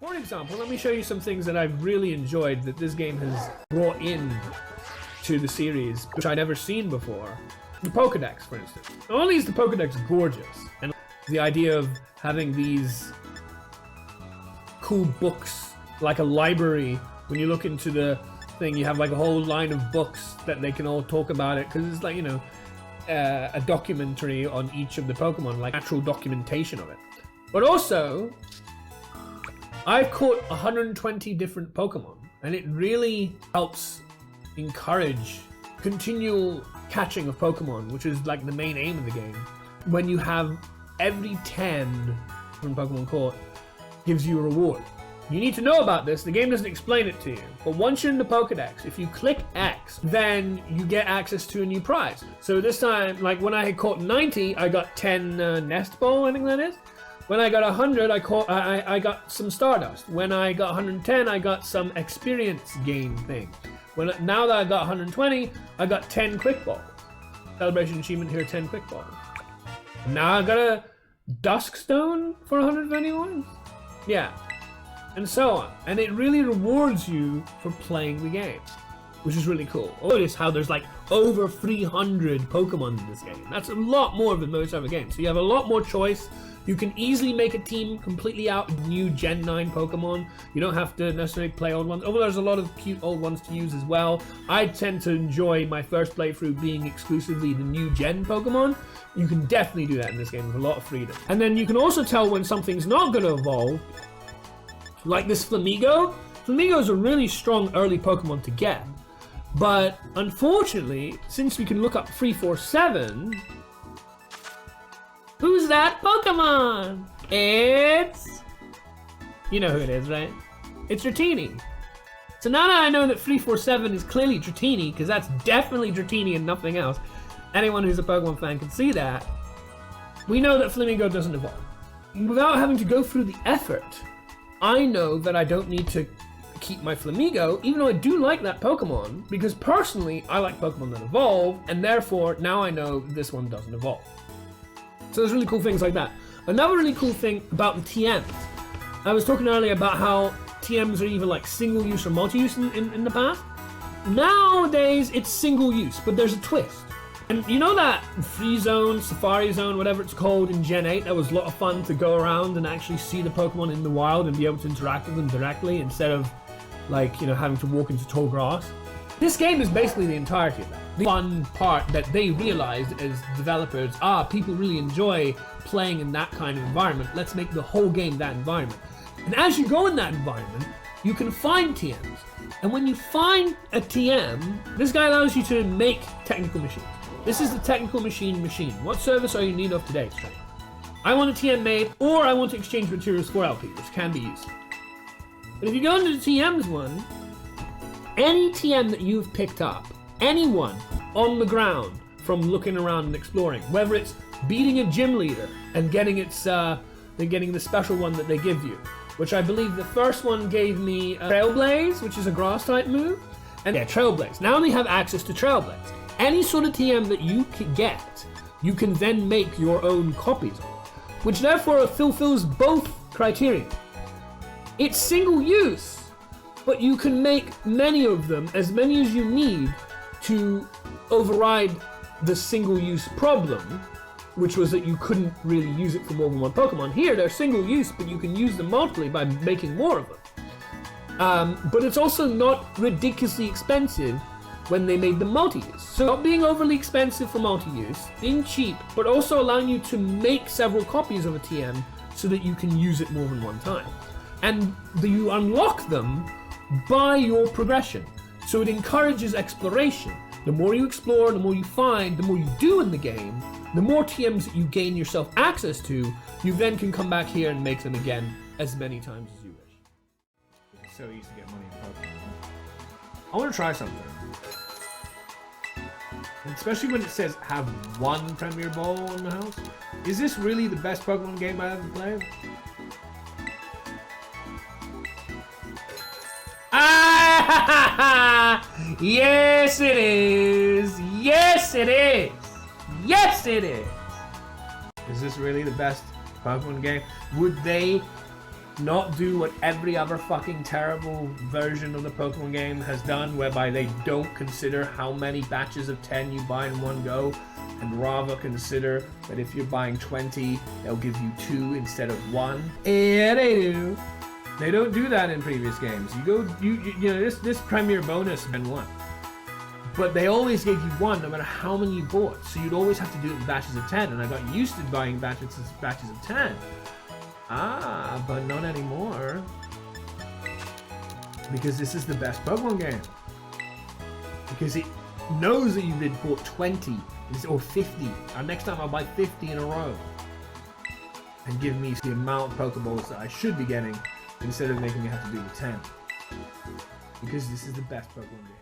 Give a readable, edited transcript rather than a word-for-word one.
For example, let me show you some things that I've really enjoyed that this game has brought in to the series, which I'd never seen before. The Pokedex, for instance. Not only is the Pokedex gorgeous, and the idea of having these cool books, like a library, when you look into the thing, you have like a whole line of books that they can all talk about it, because it's like, you know, a documentary on each of the Pokemon, like actual documentation of it. But also, I've caught 120 different Pokemon, and it really helps encourage continual catching of Pokemon, which is like the main aim of the game. When you have every 10 from Pokemon caught, gives you a reward. You need to know about this, the game doesn't explain it to you, but once you're in the Pokedex, if you click X, then you get access to a new prize. So this time, like when I had caught 90, I got 10 Nest Ball, I think that is. When I got 100, I got some Stardust. When I got 110, I got some experience gain thing. Now that I got 120, I got 10 Quick Balls. Celebration achievement here, 10 Quick Balls. Now I got a Dusk Stone for 121? Yeah. And so on. And it really rewards you for playing the game, which is really cool. Notice how there's like over 300 Pokemon in this game. That's a lot more than most other games. So you have a lot more choice. You can easily make a team completely out of new Gen 9 Pokemon. You don't have to necessarily play old ones, although there's a lot of cute old ones to use as well. I tend to enjoy my first playthrough being exclusively the new Gen Pokemon. You can definitely do that in this game with a lot of freedom. And then you can also tell when something's not going to evolve, like this Flamigo. Flamigo is a really strong early Pokemon to get, but unfortunately, since we can look up 347, who's that Pokemon? It's... You know who it is, right? It's Dratini. So now that I know that 347 is clearly Dratini, because that's definitely Dratini and nothing else, anyone who's a Pokemon fan can see that, we know that Flamigo doesn't evolve. Without having to go through the effort, I know that I don't need to keep my Flamigo, even though I do like that Pokemon, because personally, I like Pokemon that evolve, and therefore, now I know this one doesn't evolve. So there's really cool things like that. Another really cool thing about the TMs. I was talking earlier about how TMs are either like single use or multi-use in the past. Nowadays, it's single use, but there's a twist. And you know that Free Zone, Safari Zone, whatever it's called in Gen 8, that was a lot of fun to go around and actually see the Pokemon in the wild and be able to interact with them directly instead of, like, you know, having to walk into tall grass. This game is basically the entirety of that. The fun part that they realized as developers, people really enjoy playing in that kind of environment. Let's make the whole game that environment. And as you go in that environment, you can find TMs. And when you find a TM, this guy allows you to make technical machines. This is the technical machine. What service are you in need of today, Strange? I want a TM made, or I want to exchange materials for LP, which can be used. But if you go into the TMs one, any TM that you've picked up, anyone on the ground from looking around and exploring, whether it's beating a gym leader and getting getting the special one that they give you, which I believe the first one gave me Trailblaze, which is a grass type move, and yeah, Trailblaze. Now they have access to Trailblaze. Any sort of TM that you can get, you can then make your own copies of, which therefore fulfills both criteria. It's single use, but you can make many of them, as many as you need to override the single use problem, which was that you couldn't really use it for more than one Pokemon. Here, they're single use, but you can use them multiply by making more of them. But it's also not ridiculously expensive when they made them multi-use. So not being overly expensive for multi-use, being cheap, but also allowing you to make several copies of a TM so that you can use it more than one time. And you unlock them by your progression. So it encourages exploration. The more you explore, the more you find, the more you do in the game, the more TMs that you gain yourself access to, you then can come back here and make them again as many times as you wish. It's so easy to get money in Pokemon. I want to try something. And especially when it says have one Premier Ball in the house. Is this really the best Pokemon game I've ever played? Ah! Yes, it is. Yes, it is. Yes, it is. Is this really the best Pokemon game? Would they not do what every other fucking terrible version of the Pokemon game has done, whereby they don't consider how many batches of 10 you buy in one go, and rather consider that if you're buying 20, they'll give you 2 instead of 1. Yeah, they do. They don't do that in previous games. You know, this premier bonus and 1. But they always gave you 1 no matter how many you bought. So you'd always have to do it in batches of 10, and I got used to buying batches of 10. Ah, but not anymore. Because this is the best Pokemon game. Because it knows that you've been bought 20 or 50. And next time I'll buy 50 in a row. And give me the amount of Pokeballs that I should be getting instead of making me have to do the 10. Because this is the best Pokemon game.